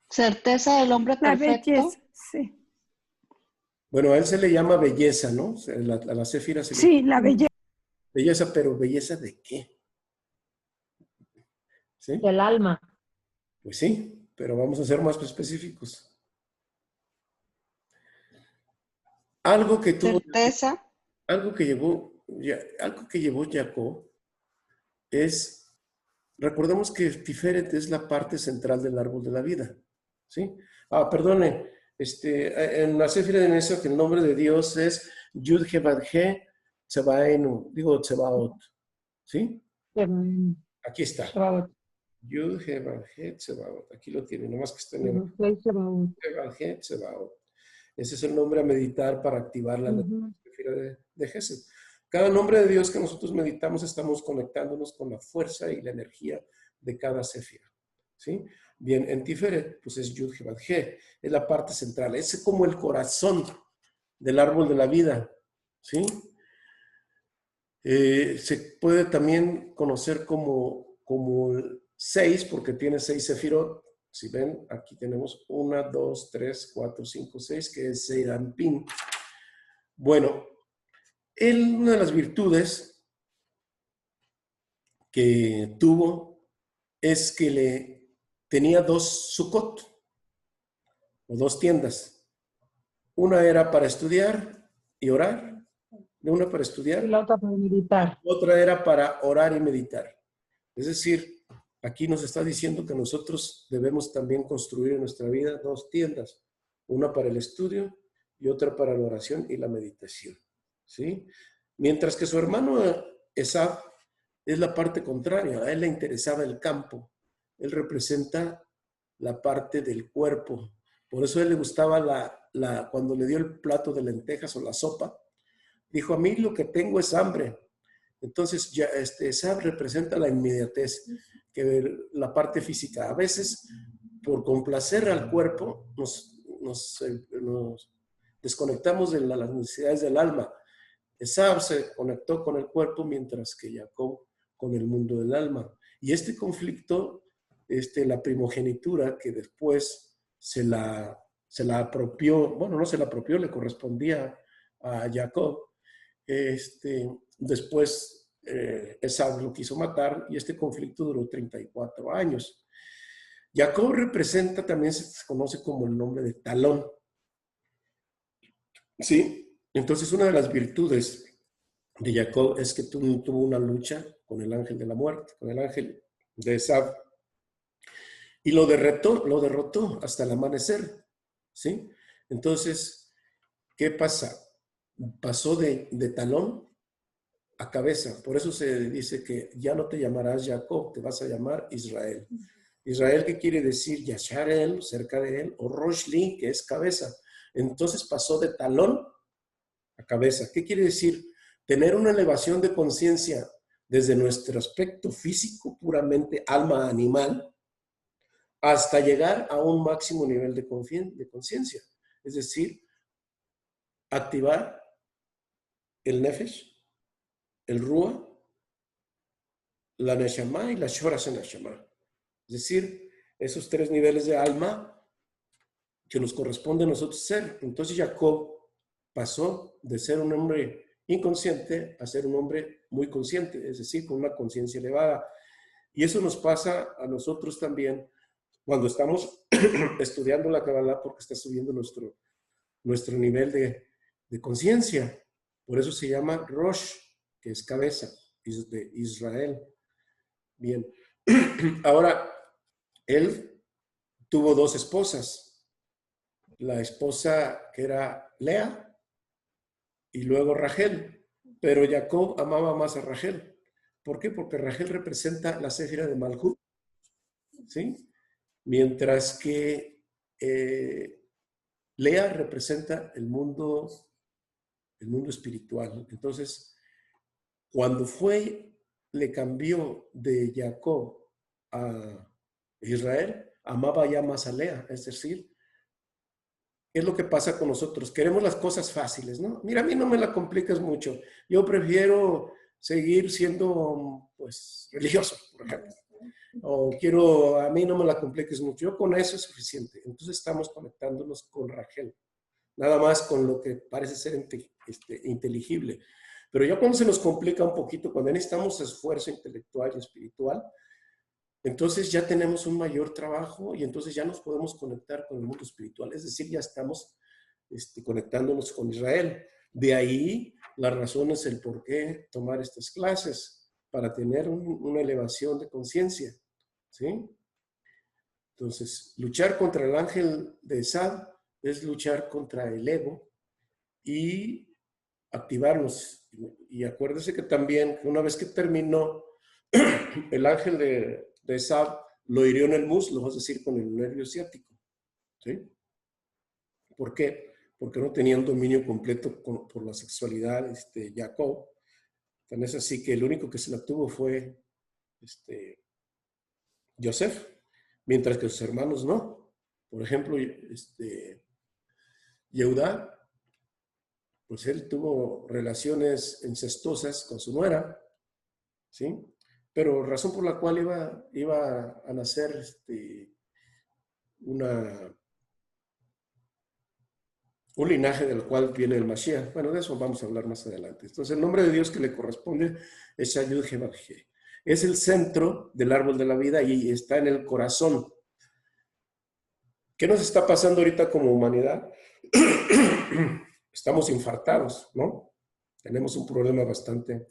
Certeza del hombre La perfecto. belleza, sí. Bueno, a él se le llama belleza, ¿no? A la séfira se le Sí, la belleza. belleza, pero ¿belleza de qué? ¿Sí? Del alma. Pues sí, pero vamos a ser más específicos. Algo que tuvo, Certeza. algo que llevó Jacob es, recordemos que Tiferet es la parte central del árbol de la vida, ¿sí? Perdone, en la Séfira de Nesa que el nombre de Dios es Yud He Vav He Tsebaenu, digo Tsebaot, ¿sí? Aquí está. Shebaot. Yud He Vav He Tsebaot, aquí lo tiene, nomás que está en el Ujú, soy Shebaot. He Vav He Tsebaot. Ese es el nombre a meditar para activar la Ujú. Séfira de Gesed. Cada nombre de Dios que nosotros meditamos estamos conectándonos con la fuerza y la energía de cada Séfira, ¿sí? Bien, en Tiferet, pues es Yud He Vav He, es la parte central, es como el corazón del árbol de la vida, ¿sí? Se puede también conocer como 6, porque tiene 6 sefirot. Si ven, aquí tenemos 1, 2, 3, 4, 5, 6, que es Seirampin. Bueno, una de las virtudes que tuvo es que tenía 2 sukkot, o 2 tiendas. Una era para estudiar y orar, una para estudiar, Y la otra para meditar. otra era para orar y meditar. Es decir, aquí nos está diciendo que nosotros debemos también construir en nuestra vida 2 tiendas, una para el estudio y otra para la oración y la meditación, ¿sí? Mientras que su hermano Esav es la parte contraria, a él le interesaba el campo, él representa la parte del cuerpo, por eso a él le gustaba cuando le dio el plato de lentejas o la sopa, dijo, a mí lo que tengo es hambre. Entonces, ya Esav representa la inmediatez, que la parte física. A veces, por complacer al cuerpo, nos desconectamos de las necesidades del alma. Esav se conectó con el cuerpo, mientras que Jacob con el mundo del alma. Y este conflicto la primogenitura que después se la apropió, bueno, no se la apropió, le correspondía a Jacob. Después Esaú lo quiso matar y este conflicto duró 34 años. Jacob representa, también se conoce como el nombre de Talón. ¿Sí? Entonces, una de las virtudes de Jacob es que tuvo una lucha con el ángel de la muerte, con el ángel de Esaú. Y lo derrotó hasta el amanecer. ¿Sí? Entonces, ¿qué pasa? Pasó de talón a cabeza. Por eso se dice que ya no te llamarás Jacob, te vas a llamar Israel. Israel, ¿qué quiere decir? Yasharel, cerca de él, o Roshli, que es cabeza. Entonces pasó de talón a cabeza. ¿Qué quiere decir? Tener una elevación de conciencia desde nuestro aspecto físico, puramente alma animal, hasta llegar a un máximo nivel de conciencia. Es decir, activar el Nefesh, el Ruah, la Neshama y la Shoras Neshama. Es decir, esos tres niveles de alma que nos corresponde a nosotros ser. Entonces Jacob pasó de ser un hombre inconsciente a ser un hombre muy consciente, es decir, con una conciencia elevada. Y eso nos pasa a nosotros también cuando estamos estudiando la Kabbalah, porque está subiendo nuestro nivel de conciencia. Por eso se llama Rosh, que es cabeza, de Israel. Bien. Ahora, él tuvo dos esposas. La esposa que era Lea y luego Rachel. Pero Jacob amaba más a Rachel. ¿Por qué? Porque Rachel representa la Séfira de Malhut. ¿Sí? Mientras que Lea representa el mundo espiritual. Entonces, cuando le cambió de Jacob a Israel, amaba ya más a Lea. Es decir, es lo que pasa con nosotros. Queremos las cosas fáciles, ¿no? Mira, a mí no me la complicas mucho. Yo prefiero seguir siendo, pues, religioso, por ejemplo. O a mí no me la compliques mucho. Yo con eso es suficiente. Entonces estamos conectándonos con Rachel. Nada más con lo que parece ser inteligible. Pero ya cuando se nos complica un poquito, cuando necesitamos esfuerzo intelectual y espiritual, entonces ya tenemos un mayor trabajo y entonces ya nos podemos conectar con el mundo espiritual. Es decir, ya estamos conectándonos con Israel. De ahí las razones, el por qué tomar estas clases, para tener una elevación de conciencia. ¿Sí? Entonces, luchar contra el ángel de Esaú es luchar contra el ego y activarnos. Y acuérdese que también, una vez que terminó, el ángel de Esaú lo hirió en el muslo, es decir, con el nervio ciático. ¿Sí? ¿Por qué? Porque no tenía un dominio completo por la sexualidad Jacob. Tan es así que el único que se la tuvo fue Joseph, mientras que sus hermanos no. Por ejemplo, Yehudá, pues él tuvo relaciones incestuosas con su nuera, ¿sí? Pero razón por la cual iba a nacer un linaje del cual viene el Mashiach. Bueno, de eso vamos a hablar más adelante. Entonces, el nombre de Dios que le corresponde es Shayud Jevaje. Es el centro del árbol de la vida y está en el corazón. ¿Qué nos está pasando ahorita como humanidad? Estamos infartados, ¿no? Tenemos un problema bastante.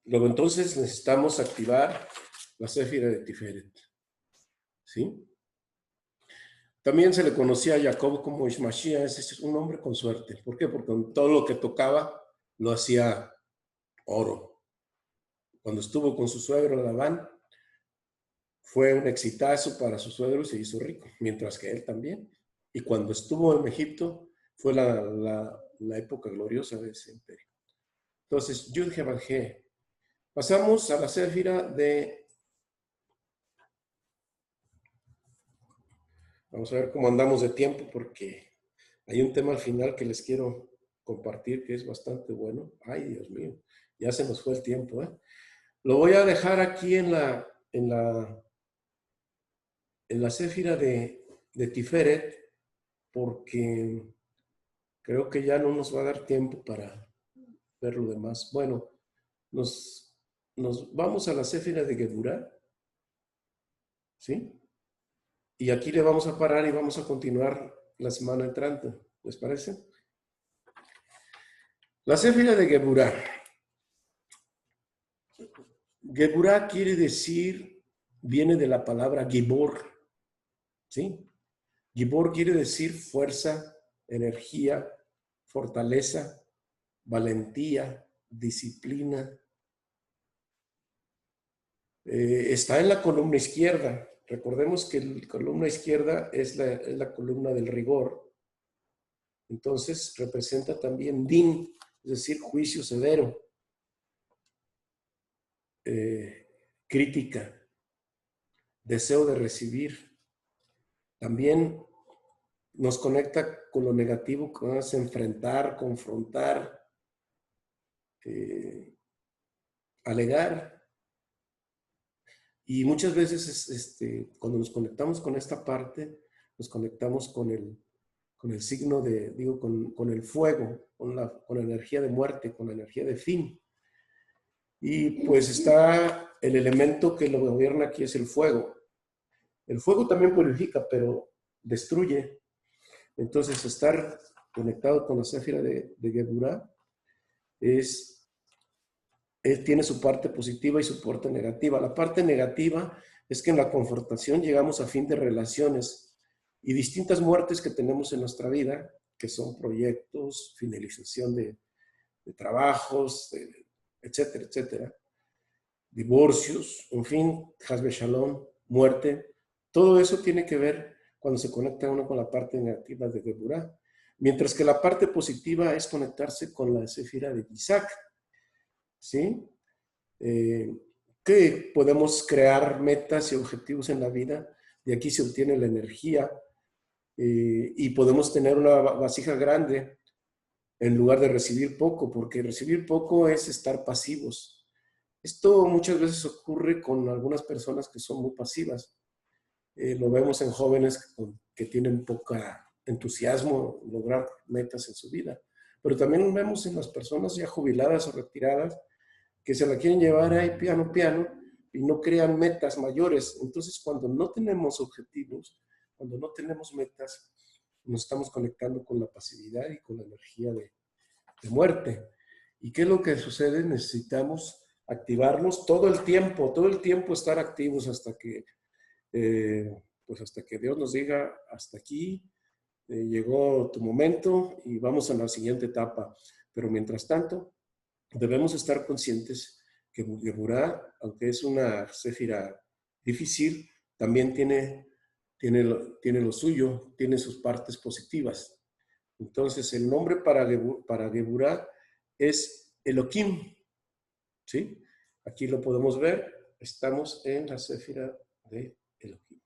Luego entonces necesitamos activar la Séfira de Tiferet. ¿Sí? También se le conocía a Jacob como Ishmashia, es un hombre con suerte. ¿Por qué? Porque todo lo que tocaba lo hacía oro. Cuando estuvo con su suegro Labán, fue un exitazo para su suegro y se hizo rico, mientras que él también. Y cuando estuvo en Egipto, fue la época gloriosa de ese imperio. Entonces, Yud He. Pasamos a la Séfira de Vamos a ver cómo andamos de tiempo porque hay un tema al final que les quiero compartir que es bastante bueno. Ay, Dios mío, ya se nos fue el tiempo, ¿eh? Lo voy a dejar aquí en la céfira de Tiferet porque creo que ya no nos va a dar tiempo para ver lo demás. Bueno, nos vamos a la céfira de Geburah, ¿sí? Y aquí le vamos a parar y vamos a continuar la semana entrante. ¿Les parece? La céfira de Geburah. Geburah quiere decir, viene de la palabra Gibor, ¿sí? Gibor quiere decir fuerza, energía, fortaleza, valentía, disciplina. Está en la columna izquierda. Recordemos que la columna izquierda es la columna del rigor. Entonces representa también din, es decir, juicio severo, crítica, deseo de recibir. También nos conecta con lo negativo que es enfrentar, confrontar, alegar. Y muchas veces cuando nos conectamos con esta parte, nos conectamos con el signo con el fuego, con la energía de muerte, con la energía de fin. Y pues está el elemento que lo gobierna aquí es el fuego. El fuego también purifica, pero destruye. Entonces, estar conectado con la céfira de Geburah tiene su parte positiva y su parte negativa. La parte negativa es que en la confrontación llegamos a fin de relaciones y distintas muertes que tenemos en nuestra vida, que son proyectos, finalización de trabajos, etcétera, etcétera, divorcios, en fin, Hasbe Shalom, muerte. Todo eso tiene que ver cuando se conecta uno con la parte negativa de Geburah. Mientras que la parte positiva es conectarse con la céfira de Isaac, ¿sí? Que podemos crear metas y objetivos en la vida. De aquí se obtiene la energía y podemos tener una vasija grande en lugar de recibir poco, porque recibir poco es estar pasivos. Esto muchas veces ocurre con algunas personas que son muy pasivas. Lo vemos en jóvenes que tienen poco entusiasmo en lograr metas en su vida. Pero también lo vemos en las personas ya jubiladas o retiradas que se la quieren llevar ahí piano, y no crean metas mayores. Entonces, cuando no tenemos objetivos, cuando no tenemos metas, nos estamos conectando con la pasividad y con la energía de muerte. ¿Y qué es lo que sucede? Necesitamos activarnos todo el tiempo estar activos hasta que Dios nos diga, hasta aquí, llegó tu momento y vamos a la siguiente etapa. Pero mientras tanto, debemos estar conscientes que Geburah, aunque es una céfira difícil, también tiene lo suyo, tiene sus partes positivas. Entonces, el nombre para Geburah es Elohim, ¿sí? Aquí lo podemos ver, estamos en la céfira de Elohim.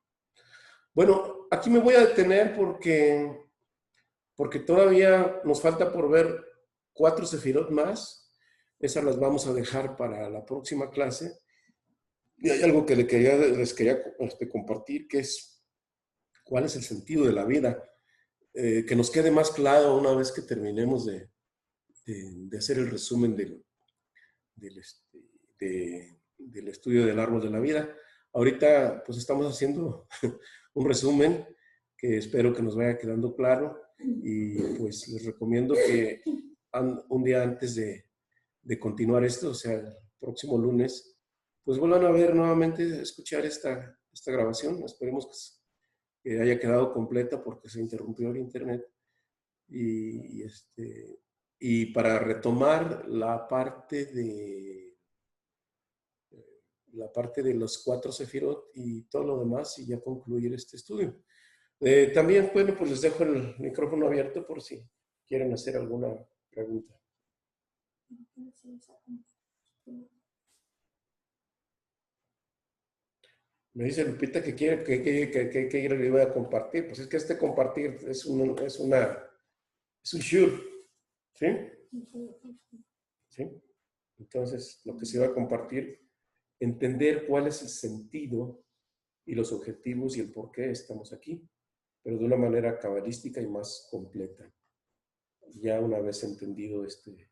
Bueno, aquí me voy a detener porque todavía nos falta por ver 4 sefirot más. Esas las vamos a dejar para la próxima clase. Y hay algo que les quería compartir, que es cuál es el sentido de la vida. Que nos quede más claro una vez que terminemos de hacer el resumen del estudio del árbol de la vida. Ahorita pues estamos haciendo un resumen que espero que nos vaya quedando claro y pues les recomiendo que un día antes de continuar esto, o sea, el próximo lunes, pues vuelvan a ver nuevamente, escuchar esta grabación. Esperemos que haya quedado completa porque se interrumpió el internet. Y para retomar la parte de los 4 sefirot y todo lo demás y ya concluir este estudio. También, bueno, pues les dejo el micrófono abierto por si quieren hacer alguna pregunta. Me dice Lupita que quiere que le voy a compartir. Pues es que este compartir es un sure, ¿sí? ¿Sí? Entonces, lo que se va a compartir, entender cuál es el sentido y los objetivos y el por qué estamos aquí, pero de una manera cabalística y más completa. Ya una vez entendido este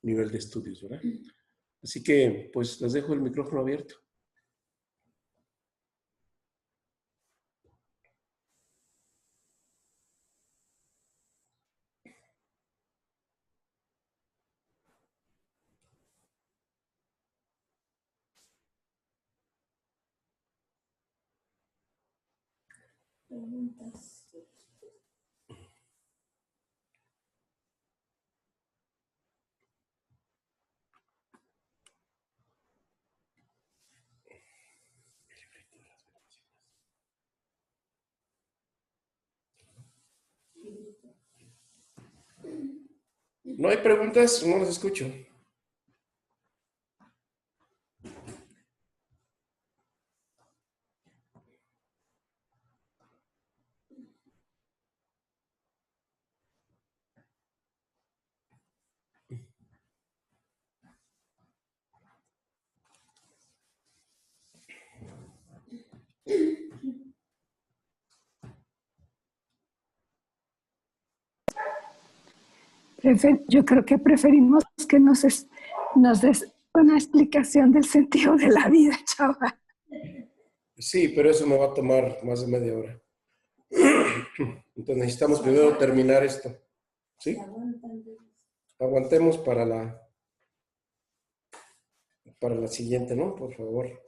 nivel de estudios, ¿verdad? Así que, pues, les dejo el micrófono abierto. ¿No hay preguntas? No las escucho. Yo creo que preferimos que nos des una explicación del sentido de la vida, Chava. Sí, pero eso me va a tomar más de media hora. Entonces necesitamos primero terminar esto. ¿Sí? Aguantemos para la siguiente, ¿no? Por favor.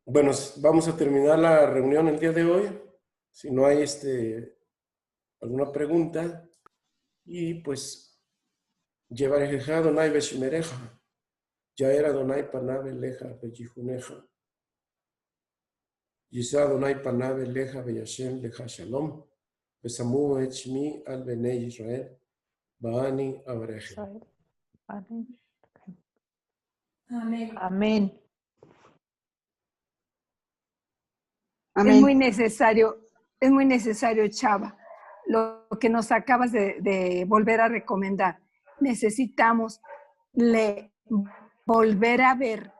Bueno, vamos a terminar la reunión el día de hoy. Si no hay alguna pregunta, y pues llevareja Donai Beshimereja. Ya era Donai Panabe Leja Bejijuneja. Yisa Donai Panabe Leja Beyashem Leja Shalom. Besamu Echmi al Bene Israel. Baani Abreje. Amén. Amén. Es muy necesario, Chava, lo que nos acabas de volver a recomendar. Necesitamos volver a ver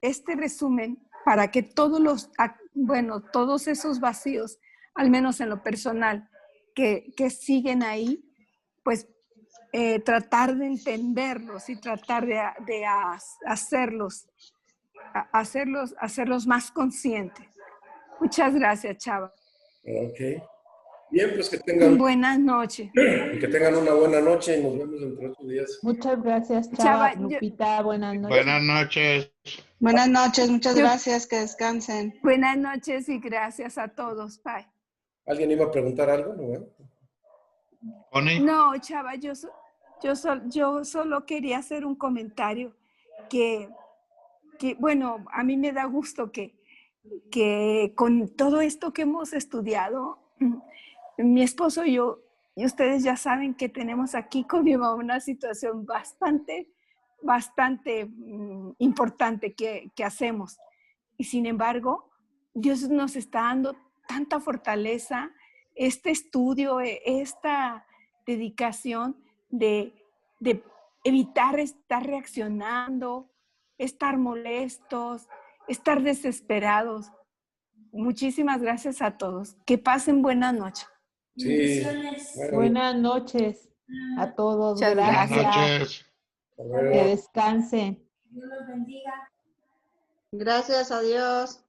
este resumen para que todos esos vacíos, al menos en lo personal, que siguen ahí, pues tratar de entenderlos y tratar de hacerlos más conscientes. Muchas gracias, Chava. Ok. Bien, pues que tengan Buenas noches. una buena noche y nos vemos dentro de 8 días. Muchas gracias, Chava, Chava. Lupita, buenas noches. Buenas noches. Buenas noches, muchas gracias, que descansen. Buenas noches y gracias a todos. Bye. ¿Alguien iba a preguntar algo? ¿No? Connie. No, Chava, yo solo quería hacer un comentario que bueno, a mí me da gusto que con todo esto que hemos estudiado, mi esposo y yo, y ustedes ya saben que tenemos aquí con mi mamá una situación bastante importante que hacemos. Y sin embargo, Dios nos está dando tanta fortaleza, este estudio, esta dedicación de evitar estar reaccionando, estar molestos, estar desesperados. Muchísimas gracias a todos. Que pasen buena noche. Sí. Buenas noches a todos. Muchas Buenas Gracias. noches. Que descansen. Dios los bendiga. Gracias a Dios.